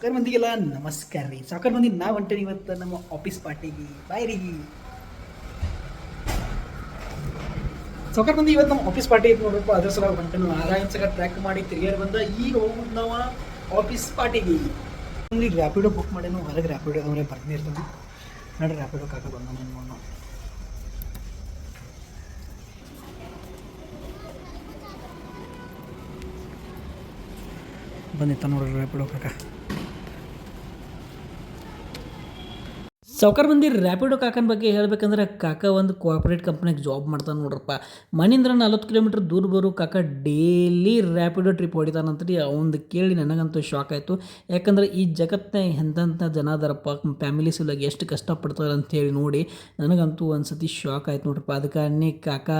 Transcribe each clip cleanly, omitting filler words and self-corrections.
ಸಾವ್ಕಾರ ಮಂದಿಗೆಲ್ಲ ನಮಸ್ಕಾರ ರೀ. ಸಾವ್ಕಾರ ಮಂದಿ ನಾವು ಹೊಂಟೇನಿ ಇವತ್ತು ನಮ್ಮ ಆಫೀಸ್ ಪಾರ್ಟಿಗೆ. ಬಾಯ್ ರೀ ಸಾವ್ಕಾರ ಮಂದಿ, ಇವತ್ತು ನಮ್ಮ ಆಫೀಸ್ ಪಾರ್ಟಿ ಐತೆ ನೋಡ್ರಪ್ಪ. ಅದ್ರ ಸಲ ಹೊಂಟೇನು ಆರಾಮ್ ಸಲ ಟ್ರ್ಯಾಕ್ ಮಾಡಿ ತಿರುಗಾಡಿ ಬಂದ. ಈಗ ಹೋಗುದು ನಾವು ಆಫೀಸ್ ಪಾರ್ಟಿಗೆ. ಈಗ ರ್ಯಾಪಿಡೋ ಬುಕ್ ಮಾಡೇನು, ಹೊರಗೆ ರ್ಯಾಪಿಡೋ ಅವರೇ ಬರ್ತಿರ್ತಾನೆ. ನೋಡ್ರಿ ರ್ಯಾಪಿಡೋ ಕಾಕ ಬಂದ ನೋಡೋಣ. ಬಂದಿತ್ತ ನೋಡ್ರಿ ರ್ಯಾಪಿಡೋ ಕಾಕ. ಸಾವ್ಕಾರ ಮಂದಿ ರ್ಯಾಪಿಡೋ ಕಾಕನ ಬಗ್ಗೆ ಹೇಳ್ಬೇಕಂದ್ರೆ, ಕಾಕ ಒಂದು ಕೋಆಪ್ರೇಟ್ ಕಂಪ್ನಿಗೆ ಜಾಬ್ ಮಾಡ್ತಾನೆ ನೋಡ್ರಪ್ಪ. ಮನೆಯಿಂದ 40 ಕಿಲೋಮೀಟ್ರ್ ದೂರ ಬರೋ ಕಾಕ ಡೈಲಿ ರ್ಯಾಪಿಡೋ ಟ್ರಿಪ್ ಹೊಡಿತಾನಂತ್ರಿ. ಅವಂದು ಕೇಳಿ ನನಗಂತೂ ಶಾಕ್ ಆಯಿತು. ಯಾಕಂದ್ರೆ ಈ ಜಗತ್ತಿನ ಎಂತೆಂಥ ಜನ ಅದರಪ್ಪ, ಫ್ಯಾಮಿಲಿ ಸಲುವಾಗಿ ಎಷ್ಟು ಕಷ್ಟಪಡ್ತಾರೆ ಅಂತೇಳಿ ನೋಡಿ ನನಗಂತೂ ಒಂದು ಸತಿ ಶಾಕ್ ಆಯ್ತು ನೋಡ್ರಪ್ಪ. ಅದಕ್ಕೆ ಕಾಕ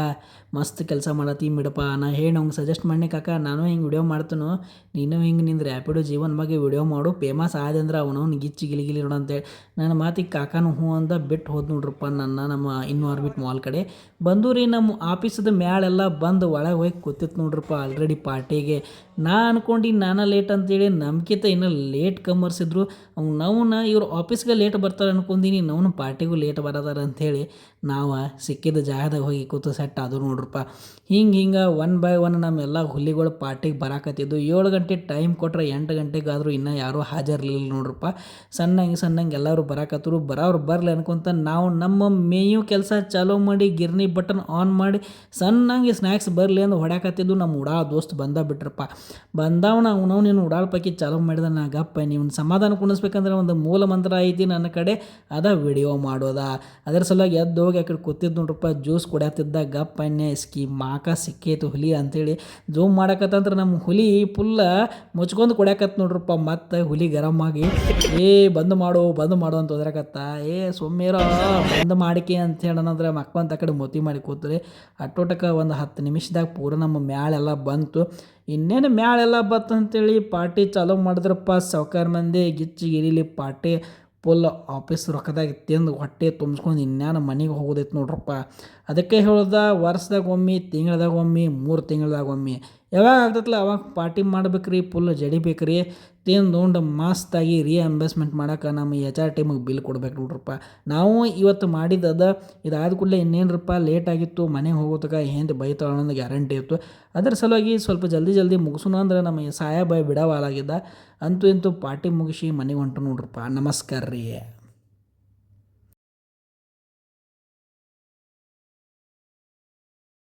ಮಸ್ತ್ ಕೆಲಸ ಮಾಡತ್ತಿ ಬಿಡಪ್ಪ. ನಾ ಹೇಳಿ ಅವ್ನಿಗೆ ಸಜೆಸ್ಟ್ ಮಾಡಿ, ಕಾಕ ನಾನು ಹಿಂಗೆ ವಿಡಿಯೋ ಮಾಡ್ತಾನೋ, ನೀನು ಹಿಂಗೆ ನಿಂದು ರ್ಯಾಪಿಡೋ ಜೀವನ ಬಗ್ಗೆ ವಿಡಿಯೋ ಮಾಡು, ಫೇಮಸ್ ಆದಂದ್ರೆ ಅವನವ್ನು ಗಿಚ್ಚಿ ಗಿಲಿಗಿಲಿ ನೋಡು ಅಂತೇಳಿ ನನ್ನ ಮಾತಿಗೆ ಕಾಕನು ಹ್ಞೂ ಅಂದ ಬಿಟ್ಟು ಹೋದ್ ನೋಡ್ರಪ್ಪ. ನಮ್ಮ ಇನ್ಆರ್ಬಿಟ್ ಮಾಲ್ ಕಡೆ ಬಂದು ರೀ. ನಮ್ಮ ಆಫೀಸದ ಮ್ಯಾಳೆಲ್ಲ ಬಂದು ಒಳಗೆ ಹೋಗಿ ಕೂತಿತ್ತು ನೋಡ್ರಪ್ಪ ಆಲ್ರೆಡಿ ಪಾರ್ಟಿಗೆ. ನಾ ಅನ್ಕೊಂಡು ನಾನು ಲೇಟ್ ಅಂತೇಳಿ ನಮ್ಕಿಂತ ಇನ್ನೂ ಲೇಟ್ ಕಮ್ಮರ್ಸಿದ್ರು. ಅವ್ನ ಇವ್ರು ಆಫೀಸ್ಗೆ ಲೇಟ್ ಬರ್ತಾರೆ ಅನ್ಕೊಂಡೀನಿ, ನಾವು ಪಾರ್ಟಿಗೂ ಲೇಟ್ ಬರೋದಾರ ಅಂಥೇಳಿ ನಾವು ಸಿಕ್ಕಿದ ಜಾಗದಾಗ ಹೋಗಿ ಕೂತು ಸೆಟ್ ಆದವು ನೋಡ್ರಪ್ಪ. ಹಿಂಗೆ ಒನ್ ಬೈ ಒನ್ ನಮ್ಮೆಲ್ಲ ಹುಲಿಗಳು ಪಾರ್ಟಿಗೆ ಬರಾಕತ್ತಿದ್ದು. 7 ಗಂಟೆ ಟೈಮ್ ಕೊಟ್ಟರೆ 8 ಗಂಟೆಗಾದರೂ ಇನ್ನೂ ಯಾರೂ ಹಾಜರಿರಲಿಲ್ಲ ನೋಡ್ರಪ್ಪ. ಸಣ್ಣಂಗೆ ಎಲ್ಲರೂ ಬರಾಕತ್ತರು. ಬರೋರು ಬರಲಿ ಅನ್ಕೊಂತ ನಾವು ನಮ್ಮ ಮೇಯು ಕೆಲಸ ಚಾಲೂ ಮಾಡಿ ಗಿರ್ನಿ ಬಟನ್ ಆನ್ ಮಾಡಿ ಸಣ್ಣಂಗೆ ಸ್ನ್ಯಾಕ್ಸ್ ಬರಲಿ ಅಂತ ಹೊಡ್ಯಾಕತ್ತಿದ್ದು. ನಮ್ಮ ಉಡಾ ದೋಸ್ತ್ ಬಿಟ್ರಪ್ಪ. ಬಂದವನ ಅವನವ್ ನೀನು ಉಡಾಳ ಪೈಕಿ ಚಾಲೂ ಮಾಡಿದ. ನಾ ಗಪ್ಪ ನೀವು ಸಮಾಧಾನ ಕುಣಿಸ್ಬೇಕಂದ್ರೆ ಒಂದು ಮೂಲ ಮಂತ್ರ ಐತಿ ನನ್ನ ಕಡೆ, ಅದ ವಿಡಿಯೋ ಮಾಡೋದ. ಅದರ ಸಲುವಾಗಿ ಎದ್ದು ಹೋಗಿ ಆ ಕಡೆ ಕೂತಿದ್ದು ನೋಡ್ರಪ್ಪ. ಜ್ಯೂಸ್ ಕುಡಿಯತ್ತಿದ್ದ ಗಪ್ಪ ಮಾಕ ಸಿಕ್ಕೈತು ಹುಲಿ ಅಂಥೇಳಿ ಜೂಮ್ ಮಾಡಕತ್ತಂದ್ರೆ ನಮ್ಮ ಹುಲಿ ಫುಲ್ಲ ಮುಚ್ಕೊಂಡು ಕುಡ್ಯಾಕತ್ ನೋಡ್ರಪ್ಪ. ಮತ್ತು ಹುಲಿ ಗರಮ್ ಆಗಿ ಬಂದು ಮಾಡು ಅಂತ ಹೋದ್ರಕತ್ತ. ಸುಮ್ಮೇರೋ ಬಂದು ಮಾಡಿಕೆ ಅಂತ ಹೇಳೋಣಂದ್ರೆ ಮಕ್ಕಂತ ಆ ಕಡೆ ಮೊತಿ ಮಾಡಿ ಕೂತ್ರಿ. ಅಟ್ಟೋಟಕ್ಕೆ ಒಂದು 10 ನಿಮಿಷದಾಗ ಪೂರ ನಮ್ಮ ಮ್ಯಾಳೆಲ್ಲ ಬಂತು. ಇನ್ನೇನು ಮ್ಯಾಳೆಲ್ಲ ಬಂತು ಅಂತೇಳಿ ಪಾರ್ಟಿ ಚಾಲೂ ಮಾಡಿದ್ರಪ್ಪ. ಸಾವ್ಕಾರ ಮಂದಿ ಗಿಚ್ಚಿ ಗಿರಿಲಿ ಪಾರ್ಟಿ ಫುಲ್ ಆಫೀಸ್ ರೊಕ್ಕದಾಗ ತಿಂದು ಹೊಟ್ಟೆ ತುಂಬಿಸ್ಕೊಂಡು ಇನ್ಯಾನ ಮನೆಗೆ ಹೋಗೋದೈತೆ ನೋಡ್ರಪ್ಪ. ಅದಕ್ಕೆ ಹೇಳ್ದ, ವರ್ಷದಾಗ ಒಮ್ಮೆ, ತಿಂಗಳದಾಗ ಒಮ್ಮೆ, 3 ತಿಂಗಳದಾಗ ಒಮ್ಮೆ ಯಾವಾಗ ಆಗ್ತೈತಲ್ಲ ಅವಾಗ ಪಾರ್ಟಿ ಮಾಡ್ಬೇಕ್ರಿ. ಫುಲ್ ಜಡಿಬೇಕ್ರಿ. ತಿಂದು ಉಂಡು ಮಸ್ತಾಗಿ ರೀಎಂಬರ್ಸ್ಮೆಂಟ್ ಮಾಡೋಕೆ ನಮ್ಮ HR ಟೀಮಿಗೆ ಬಿಲ್ ಕೊಡ್ಬೇಕು ನೋಡ್ರಪ್ಪ. ನಾವು ಇವತ್ತು ಮಾಡಿದ್ದದ. ಇದಾದ ಕೂಡಲೇ ಇನ್ನೇನ್ರಪ್ಪ ಲೇಟ್ ಆಗಿತ್ತು, ಮನೆಗೆ ಹೋಗೋತಕ ಏನು ಬೈತಾಳ ಅನ್ನೋದು ಗ್ಯಾರಂಟಿ ಇತ್ತು. ಅದರ ಸಲುವಾಗಿ ಸ್ವಲ್ಪ ಜಲ್ದಿ ಮುಗಿಸೋಣ ಅಂದ್ರೆ ನಮ್ಮ ಸಾಯ ಬಾಯ್ ಬಿಡವಾಲಾಗಿದ್ದ. ಅಂತೂ ಇಂತೂ ಪಾರ್ಟಿ ಮುಗಿಸಿ ಮನೆಗೆ ಹೊಂಟು ನೋಡ್ರಪ್ಪ. ನಮಸ್ಕಾರ ರೀ.